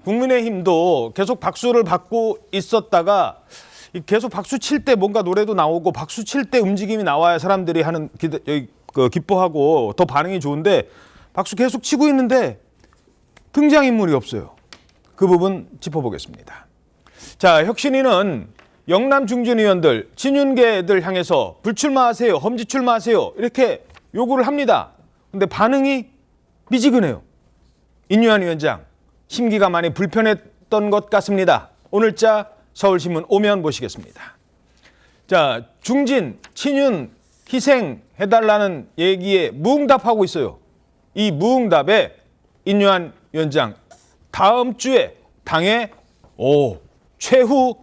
국민의힘도 계속 박수를 받고 있었다가 계속 박수 칠 때 뭔가 노래도 나오고 박수 칠 때 움직임이 나와야 사람들이 하는 기뻐하고 더 반응이 좋은데 박수 계속 치고 있는데 등장인물이 없어요. 그 부분 짚어보겠습니다. 자, 혁신위는 영남 중진 의원들, 친윤계들 향해서 불출마하세요, 험지출마하세요 이렇게 요구를 합니다. 근데 반응이 미지근해요. 인유한 위원장, 심기가 많이 불편했던 것 같습니다. 오늘자 서울신문 오면 보시겠습니다. 자, 중진, 친윤 희생해달라는 얘기에 무응답하고 있어요. 이 무응답에 인유한 위원장 다음 주에 당의 최후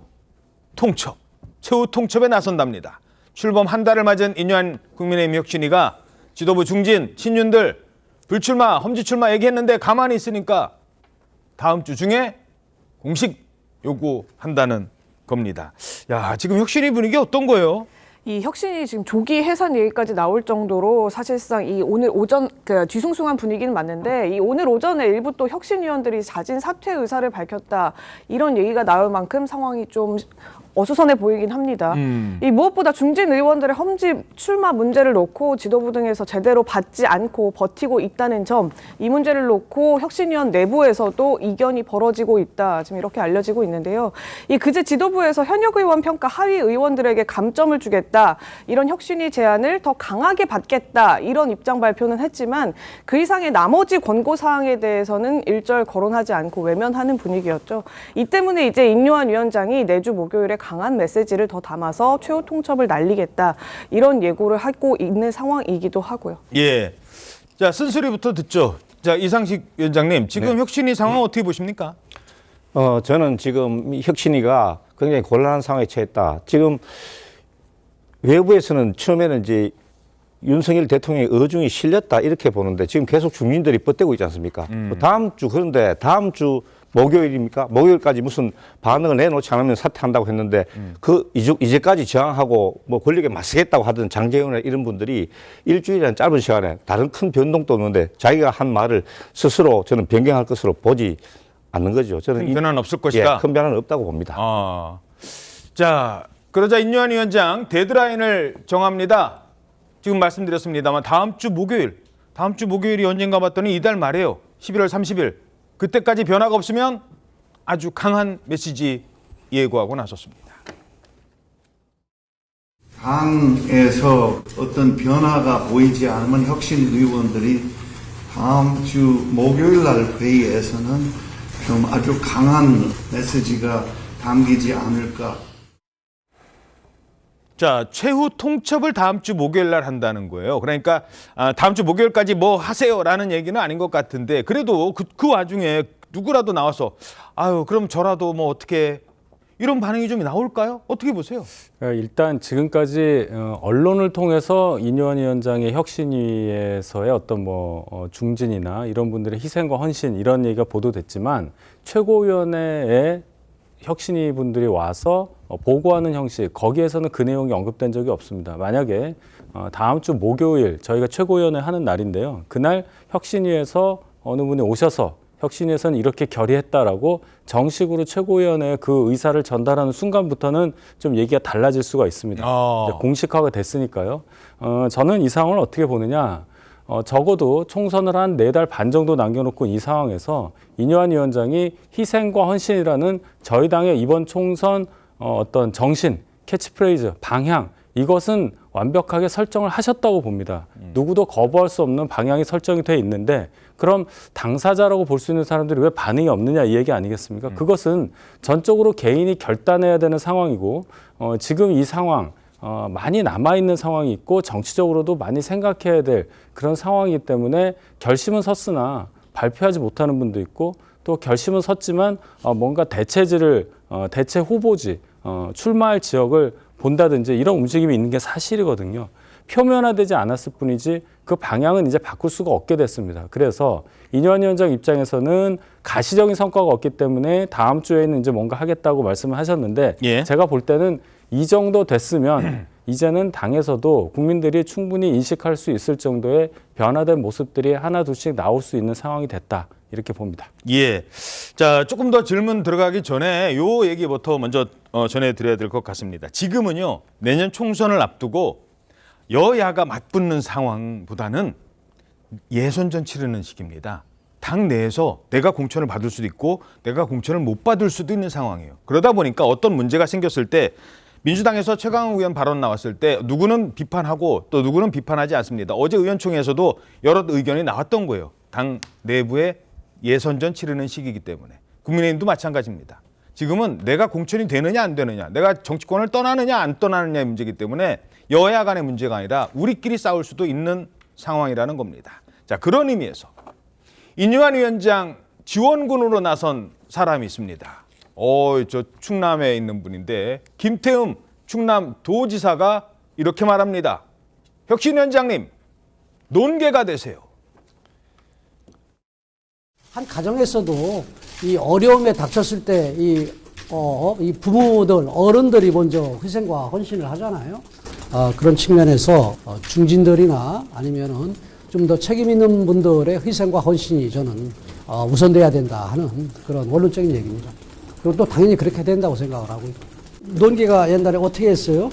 통첩에 나선답니다. 출범 한 달을 맞은 인유한 국민의힘 혁신위가 지도부 중진, 친윤들 불출마, 험지출마 얘기했는데 가만히 있으니까 다음 주 중에 공식 요구한다는 겁니다. 야, 지금 혁신위 분위기 어떤 거예요? 이 혁신이 지금 조기 해산 얘기까지 나올 정도로 사실상 이 오늘 오전 뒤숭숭한 분위기는 맞는데 이 오늘 오전에 일부 또 혁신위원들이 자진 사퇴 의사를 밝혔다 이런 얘기가 나올 만큼 상황이 좀 어수선해 보이긴 합니다. 이 무엇보다 중진 의원들의 험지 출마 문제를 놓고 지도부 등에서 제대로 받지 않고 버티고 있다는 점, 이 문제를 놓고 혁신위원 내부에서도 이견이 벌어지고 있다. 지금 이렇게 알려지고 있는데요. 이 그제 지도부에서 현역 의원 평가 하위 의원들에게 감점을 주겠다. 이런 혁신위 제안을 더 강하게 받겠다. 이런 입장 발표는 했지만 그 이상의 나머지 권고 사항에 대해서는 일절 거론하지 않고 외면하는 분위기였죠. 이 때문에 이제 인유한 위원장이 내주 목요일에 강한 메시지를 더 담아서 최후 통첩을 날리겠다 이런 예고를 하고 있는 상황이기도 하고요. 예, 자 쓴소리부터 듣죠. 자 이상식 위원장님, 지금 혁신위 상황 어떻게 보십니까? 저는 지금 혁신위가 굉장히 곤란한 상황에 처했다. 지금 외부에서는 처음에는 이제 윤석열 대통령의 의중이 실렸다 이렇게 보는데 지금 계속 국민들이 뻗대고 있지 않습니까? 그런데 다음 주 목요일입니까? 목요일까지 무슨 반응을 내놓지 않으면 사퇴한다고 했는데 이제까지 저항하고 뭐 권력에 맞서겠다고 하던 장제원이나 이런 분들이 일주일이라는 짧은 시간에 다른 큰 변동도 없는데 자기가 한 말을 스스로 저는 변경할 것으로 보지 않는 거죠. 저는 큰 변화는 없을 것이다. 예, 큰 변화는 없다고 봅니다. 자, 그러자 인유한 위원장 데드라인을 정합니다. 지금 말씀드렸습니다만 다음 주 목요일이 언젠가 봤더니 이달 말이에요. 11월 30일. 그때까지 변화가 없으면 아주 강한 메시지 예고하고 나섰습니다. 당에서 어떤 변화가 보이지 않으면 혁신 의원들이 다음 주 목요일 날 회의에서는 좀 아주 강한 메시지가 담기지 않을까. 자, 최후 통첩을 다음 주 목요일 날 한다는 거예요. 그러니까 다음 주 목요일까지 뭐 하세요라는 얘기는 아닌 것 같은데 그래도 그 와중에 누구라도 나와서 아유 그럼 저라도 뭐 어떻게 이런 반응이 좀 나올까요? 어떻게 보세요? 일단 지금까지 언론을 통해서 인유한 위원장의 혁신위에서의 어떤 중진이나 이런 분들의 희생과 헌신 이런 얘기가 보도됐지만 최고위원회에 혁신위 분들이 와서 보고하는 형식, 거기에서는 그 내용이 언급된 적이 없습니다. 만약에 다음 주 목요일 저희가 최고위원회 하는 날인데요. 그날 혁신위에서 어느 분이 오셔서 혁신위에서는 이렇게 결의했다라고 정식으로 최고위원회에 그 의사를 전달하는 순간부터는 좀 얘기가 달라질 수가 있습니다. 이제 공식화가 됐으니까요. 저는 이 상황을 어떻게 보느냐. 적어도 총선을 한 4달 반 정도 남겨놓고 이 상황에서 인유한 위원장이 희생과 헌신이라는 저희 당의 이번 총선 어떤 정신, 캐치프레이즈, 방향 이것은 완벽하게 설정을 하셨다고 봅니다. 누구도 거부할 수 없는 방향이 설정이 돼 있는데 그럼 당사자라고 볼 수 있는 사람들이 왜 반응이 없느냐 이 얘기 아니겠습니까? 그것은 전적으로 개인이 결단해야 되는 상황이고 지금 이 상황 많이 남아있는 상황이 있고 정치적으로도 많이 생각해야 될 그런 상황이기 때문에 결심은 섰으나 발표하지 못하는 분도 있고 또 결심은 섰지만 뭔가 대체지를 대체 후보지 출마할 지역을 본다든지 이런 움직임이 있는 게 사실이거든요. 표면화되지 않았을 뿐이지 그 방향은 이제 바꿀 수가 없게 됐습니다. 그래서 인유한 위원장 입장에서는 가시적인 성과가 없기 때문에 다음 주에는 이제 뭔가 하겠다고 말씀을 하셨는데 제가 볼 때는 이 정도 됐으면 이제는 당에서도 국민들이 충분히 인식할 수 있을 정도의 변화된 모습들이 하나 둘씩 나올 수 있는 상황이 됐다. 이렇게 봅니다. 예. 자, 조금 더 질문 들어가기 전에 요 얘기부터 먼저 전해드려야 될 것 같습니다. 지금은요, 내년 총선을 앞두고 여야가 맞붙는 상황보다는 예선전 치르는 시기입니다. 당 내에서 내가 공천을 받을 수도 있고 내가 공천을 못 받을 수도 있는 상황이에요. 그러다 보니까 어떤 문제가 생겼을 때 민주당에서 최강욱 의원 발언 나왔을 때 누구는 비판하고 또 누구는 비판하지 않습니다. 어제 의원총회에서도 여러 의견이 나왔던 거예요. 당 내부에 예선전 치르는 시기이기 때문에. 국민의힘도 마찬가지입니다. 지금은 내가 공천이 되느냐 안 되느냐, 내가 정치권을 떠나느냐 안 떠나느냐의 문제이기 때문에 여야 간의 문제가 아니라 우리끼리 싸울 수도 있는 상황이라는 겁니다. 자, 그런 의미에서 인유한 위원장 지원군으로 나선 사람이 있습니다. 저 충남에 있는 분인데 김태흠 충남 도지사가 이렇게 말합니다. 혁신위원장님, 논개가 되세요. 한 가정에서도 이 어려움에 닥쳤을 때 이 부모들, 어른들이 먼저 희생과 헌신을 하잖아요. 그런 측면에서 중진들이나 아니면은 좀 더 책임 있는 분들의 희생과 헌신이 저는 우선돼야 된다 하는 그런 원론적인 얘기입니다. 그리고 또 당연히 그렇게 된다고 생각을 하고 있고. 논개가 옛날에 어떻게 했어요?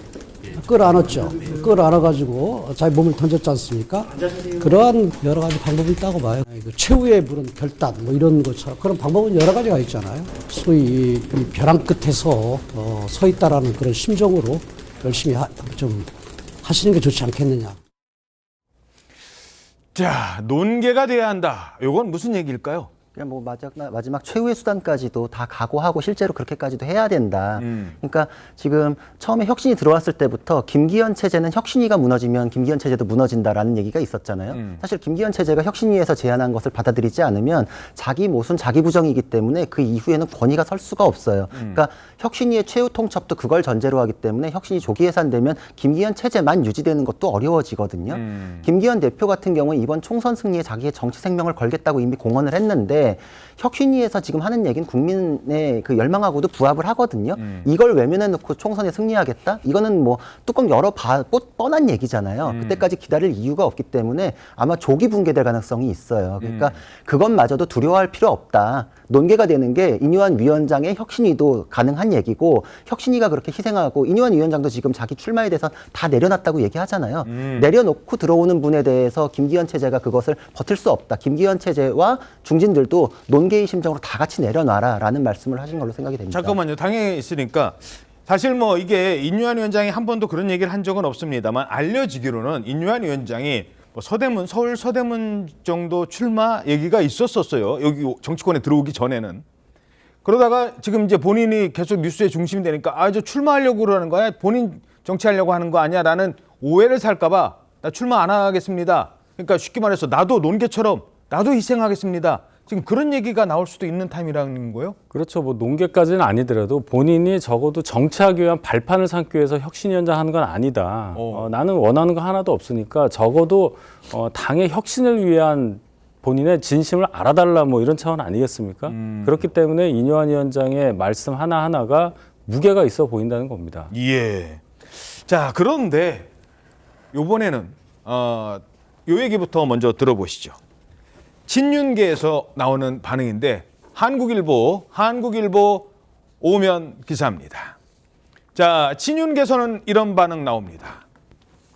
끌어안았죠. 끌어안아가지고 자기 몸을 던졌지 않습니까? 그러한 여러 가지 방법이 있다고 봐요. 최후의 그런 결단 뭐 이런 것처럼 그런 방법은 여러 가지가 있잖아요. 소위 이 벼랑 끝에서 서 있다라는 그런 심정으로 열심히 좀 하시는 게 좋지 않겠느냐. 자, 논개가 돼야 한다. 이건 무슨 얘기일까요? 그냥 뭐 마지막 최후의 수단까지도 다 각오하고 실제로 그렇게까지도 해야 된다. 그러니까 지금 처음에 혁신이 들어왔을 때부터 김기현 체제는 혁신위가 무너지면 김기현 체제도 무너진다라는 얘기가 있었잖아요. 사실 김기현 체제가 혁신위에서 제안한 것을 받아들이지 않으면 자기 모순, 자기 부정이기 때문에 그 이후에는 권위가 설 수가 없어요. 그러니까 혁신위의 최후 통첩도 그걸 전제로 하기 때문에 혁신이 조기 해산되면 김기현 체제만 유지되는 것도 어려워지거든요. 김기현 대표 같은 경우는 이번 총선 승리에 자기의 정치 생명을 걸겠다고 이미 공언을 했는데 혁신위에서 지금 하는 얘기는 국민의 그 열망하고도 부합을 하거든요. 이걸 외면해놓고 총선에 승리하겠다? 이거는 뭐 뚜껑 열어봐 뻔한 얘기잖아요. 그때까지 기다릴 이유가 없기 때문에 아마 조기 붕괴될 가능성이 있어요. 그러니까 그것마저도 두려워할 필요 없다. 논개가 되는 게 인유한 위원장의 혁신위도 가능한 얘기고 혁신위가 그렇게 희생하고 인유한 위원장도 지금 자기 출마에 대해서 다 내려놨다고 얘기하잖아요. 내려놓고 들어오는 분에 대해서 김기현 체제가 그것을 버틸 수 없다. 김기현 체제와 중진들도 논개의 심정으로 다 같이 내려놔라라는 말씀을 하신 걸로 생각이 됩니다. 잠깐만요. 당에 있으니까 사실 뭐 이게 인유한 위원장이 한 번도 그런 얘기를 한 적은 없습니다만 알려지기로는 인유한 위원장이 뭐 서대문, 서울 서대문 정도 출마 얘기가 있었었어요. 여기 정치권에 들어오기 전에는. 그러다가 지금 이제 본인이 계속 뉴스의 중심이 되니까 저 출마하려고 그러는 거야? 본인 정치하려고 하는 거 아니야? 라는 오해를 살까 봐 나 출마 안 하겠습니다. 그러니까 쉽게 말해서 나도 논개처럼 나도 희생하겠습니다. 지금 그런 얘기가 나올 수도 있는 타임이라는 거예요? 그렇죠. 뭐 논개까지는 아니더라도 본인이 적어도 정치하기 위한 발판을 삼기 위해서 혁신위원장 하는 건 아니다. 나는 원하는 거 하나도 없으니까 적어도 당의 혁신을 위한 본인의 진심을 알아달라 뭐 이런 차원 아니겠습니까? 그렇기 때문에 인유한 위원장의 말씀 하나하나가 무게가 있어 보인다는 겁니다. 예. 자, 그런데 이번에는 요 얘기부터 먼저 들어보시죠. 친윤계에서 나오는 반응인데 한국일보 오면 기사입니다. 자, 친윤계에서는 이런 반응 나옵니다.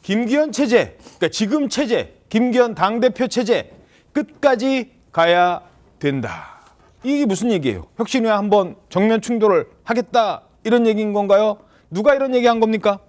김기현 체제, 그러니까 지금 체제, 김기현 당대표 체제 끝까지 가야 된다. 이게 무슨 얘기예요? 혁신위와 한번 정면 충돌을 하겠다 이런 얘기인 건가요? 누가 이런 얘기한 겁니까?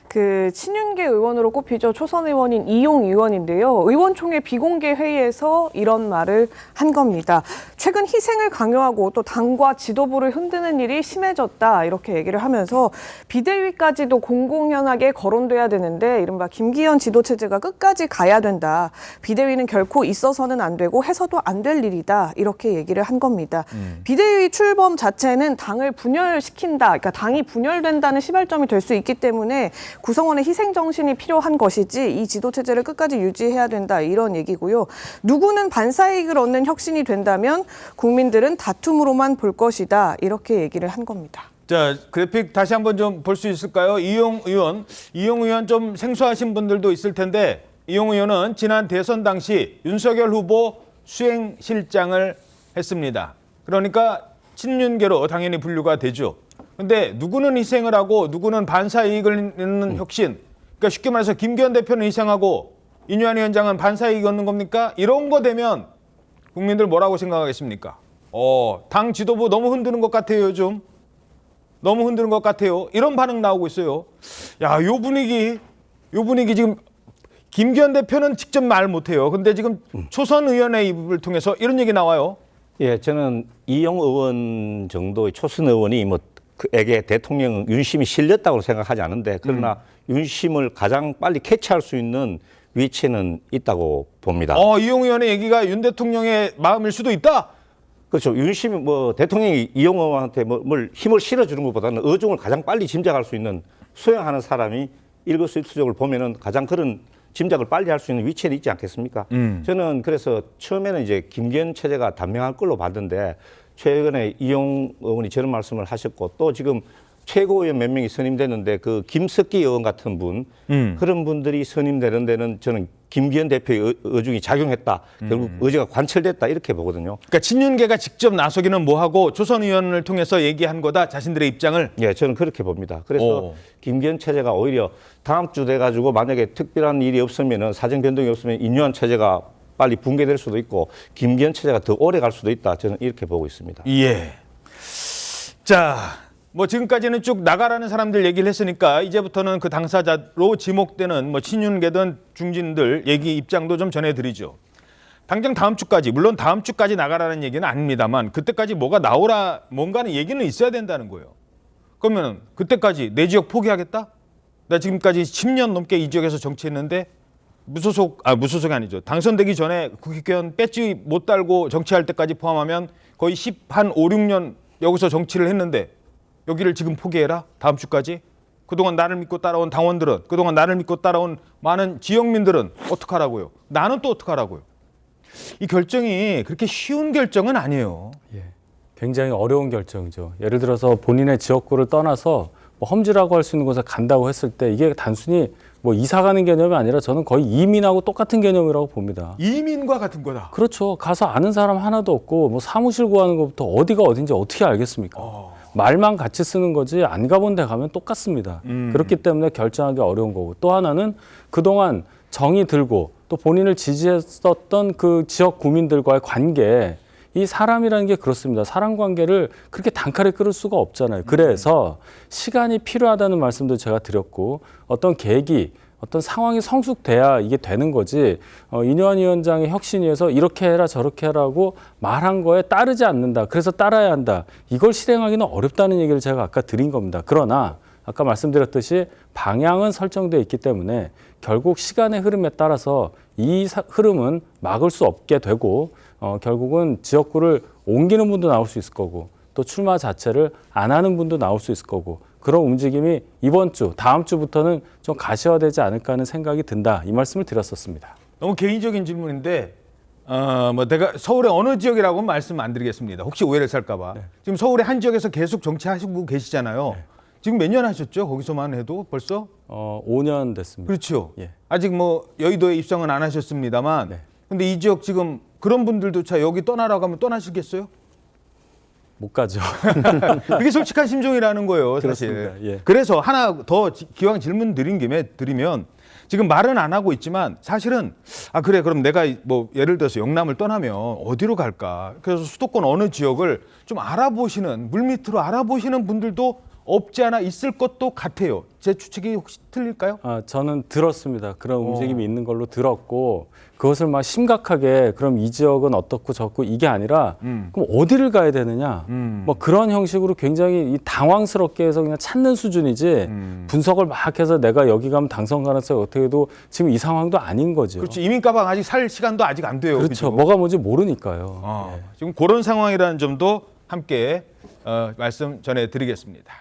그 친윤계 의원으로 꼽히죠. 초선 의원인 이용 의원인데요. 의원총회 비공개 회의에서 이런 말을 한 겁니다. 최근 희생을 강요하고 또 당과 지도부를 흔드는 일이 심해졌다 이렇게 얘기를 하면서 비대위까지도 공공연하게 거론돼야 되는데 이른바 김기현 지도체제가 끝까지 가야 된다. 비대위는 결코 있어서는 안 되고 해서도 안 될 일이다 이렇게 얘기를 한 겁니다. 비대위 출범 자체는 당을 분열시킨다. 그러니까 당이 분열된다는 시발점이 될 수 있기 때문에 구성원의 희생 정신이 필요한 것이지 이 지도 체제를 끝까지 유지해야 된다 이런 얘기고요. 누구는 반사이익을 얻는 혁신이 된다면 국민들은 다툼으로만 볼 것이다 이렇게 얘기를 한 겁니다. 자, 그래픽 다시 한번 좀 볼 수 있을까요? 이용 의원 좀 생소하신 분들도 있을 텐데 이용 의원은 지난 대선 당시 윤석열 후보 수행실장을 했습니다. 그러니까 친윤계로 당연히 분류가 되죠. 근데 누구는 희생을 하고 누구는 반사 이익을 얻는 혁신. 그러니까 쉽게 말해서 김기현 대표는 희생하고 인유한 위원장은 반사 이익 얻는 겁니까? 이런 거 되면 국민들 뭐라고 생각하겠습니까? 당 지도부 너무 흔드는 것 같아요, 요즘. 너무 흔드는 것 같아요. 이런 반응 나오고 있어요. 야, 요 분위기 지금 김기현 대표는 직접 말 못해요. 근데 지금 초선 의원의 입을 통해서 이런 얘기 나와요. 예, 저는 이용 의원 정도의 초선 의원이 뭐 그에게 대통령 윤심이 실렸다고 생각하지 않은데 그러나 윤심을 가장 빨리 캐치할 수 있는 위치는 있다고 봅니다. 이용 의원의 얘기가 윤 대통령의 마음일 수도 있다. 그렇죠. 윤심이 뭐 대통령이 이용 의원한테 뭘 힘을 실어주는 것보다는 의중을 가장 빨리 짐작할 수 있는 수행하는 사람이 일거수일투족을 보면은 가장 그런 짐작을 빨리 할 수 있는 위치에 있지 않겠습니까? 저는 그래서 처음에는 이제 김기현 체제가 단명할 걸로 봤는데 최근에 이용 의원이 저런 말씀을 하셨고 또 지금 최고위원 몇 명이 선임됐는데 그 김석기 의원 같은 분 그런 분들이 선임되는 데는 저는 김기현 대표의 의중이 작용했다. 결국 의제가 관철됐다 이렇게 보거든요. 그러니까 친윤계가 직접 나서기는 뭐하고 조선 의원을 통해서 얘기한 거다. 자신들의 입장을. 예, 저는 그렇게 봅니다. 그래서 김기현 체제가 오히려 다음 주 돼가지고 만약에 특별한 일이 없으면은 사정 변동이 없으면 인유한 체제가 빨리 붕괴될 수도 있고 김기현 체제가 더 오래 갈 수도 있다. 저는 이렇게 보고 있습니다. 예. 자, 뭐 지금까지는 쭉 나가라는 사람들 얘기를 했으니까 이제부터는 그 당사자로 지목되는 뭐 친윤계든 중진들 얘기 입장도 좀 전해드리죠. 당장 다음 주까지, 물론 다음 주까지 나가라는 얘기는 아닙니다만 그때까지 뭐가 나오라 뭔가는 얘기는 있어야 된다는 거예요. 그러면 그때까지 내 지역 포기하겠다? 나 지금까지 10년 넘게 이 지역에서 정치했는데 무소속이 아니죠. 당선되기 전에 국회의원 배지 못 달고 정치할 때까지 포함하면 거의 5, 6년 여기서 정치를 했는데 여기를 지금 포기해라? 다음 주까지? 그동안 나를 믿고 따라온 당원들은, 그동안 나를 믿고 따라온 많은 지역민들은 어떡하라고요? 나는 또 어떡하라고요? 이 결정이 그렇게 쉬운 결정은 아니에요. 예, 굉장히 어려운 결정이죠. 예를 들어서 본인의 지역구를 떠나서 뭐 험지라고 할 수 있는 곳에 간다고 했을 때 이게 단순히 뭐 이사 가는 개념이 아니라 저는 거의 이민하고 똑같은 개념이라고 봅니다. 이민과 같은 거다. 그렇죠. 가서 아는 사람 하나도 없고 뭐 사무실 구하는 것부터 어디가 어딘지 어떻게 알겠습니까? 말만 같이 쓰는 거지 안 가본 데 가면 똑같습니다. 그렇기 때문에 결정하기 어려운 거고 또 하나는 그동안 정이 들고 또 본인을 지지했었던 그 지역 구민들과의 관계 이 사람이라는 게 그렇습니다. 사람 관계를 그렇게 단칼에 끊을 수가 없잖아요. 그래서 시간이 필요하다는 말씀도 제가 드렸고 어떤 계기 어떤 상황이 성숙돼야 이게 되는 거지 인유한 위원장의 혁신위에서 이렇게 해라 저렇게 하라고 말한 거에 따르지 않는다. 그래서 따라야 한다. 이걸 실행하기는 어렵다는 얘기를 제가 아까 드린 겁니다. 그러나 아까 말씀드렸듯이 방향은 설정돼 있기 때문에 결국 시간의 흐름에 따라서 이 흐름은 막을 수 없게 되고 결국은 지역구를 옮기는 분도 나올 수 있을 거고 또 출마 자체를 안 하는 분도 나올 수 있을 거고 그런 움직임이 이번 주, 다음 주부터는 좀 가시화되지 않을까 하는 생각이 든다. 이 말씀을 드렸었습니다. 너무 개인적인 질문인데 뭐 내가 서울의 어느 지역이라고는 말씀 안 드리겠습니다. 혹시 오해를 살까 봐. 네. 지금 서울의 한 지역에서 계속 정치하시고 계시잖아요. 네. 지금 몇 년 하셨죠? 거기서만 해도 벌써? 5년 됐습니다. 그렇죠. 예. 아직 뭐 여의도에 입성은 안 하셨습니다만 네. 근데 이 지역 지금 그런 분들도 자 여기 떠나라고 하면 떠나시겠어요? 못 가죠. 그게 솔직한 심정이라는 거예요, 사실. 그렇습니다. 예. 그래서 하나 더 기왕 질문 드린 김에 드리면 지금 말은 안 하고 있지만 사실은 그래 그럼 내가 뭐 예를 들어서 영남을 떠나면 어디로 갈까? 그래서 수도권 어느 지역을 좀 알아보시는 물밑으로 알아보시는 분들도 없지 않아 있을 것도 같아요. 제 추측이 혹시 틀릴까요? 저는 들었습니다. 그런 움직임이 있는 걸로 들었고 그것을 막 심각하게 그럼 이 지역은 어떻고 저렇고 이게 아니라 그럼 어디를 가야 되느냐 뭐 그런 형식으로 굉장히 당황스럽게 해서 그냥 찾는 수준이지 분석을 막 해서 내가 여기 가면 당선 가능성이 어떻게 해도 지금 이 상황도 아닌 거죠. 그렇죠. 이민 가방 아직 살 시간도 아직 안 돼요. 그렇죠. 그죠? 뭐가 뭔지 모르니까요. 지금 그런 상황이라는 점도 함께 말씀 전해드리겠습니다.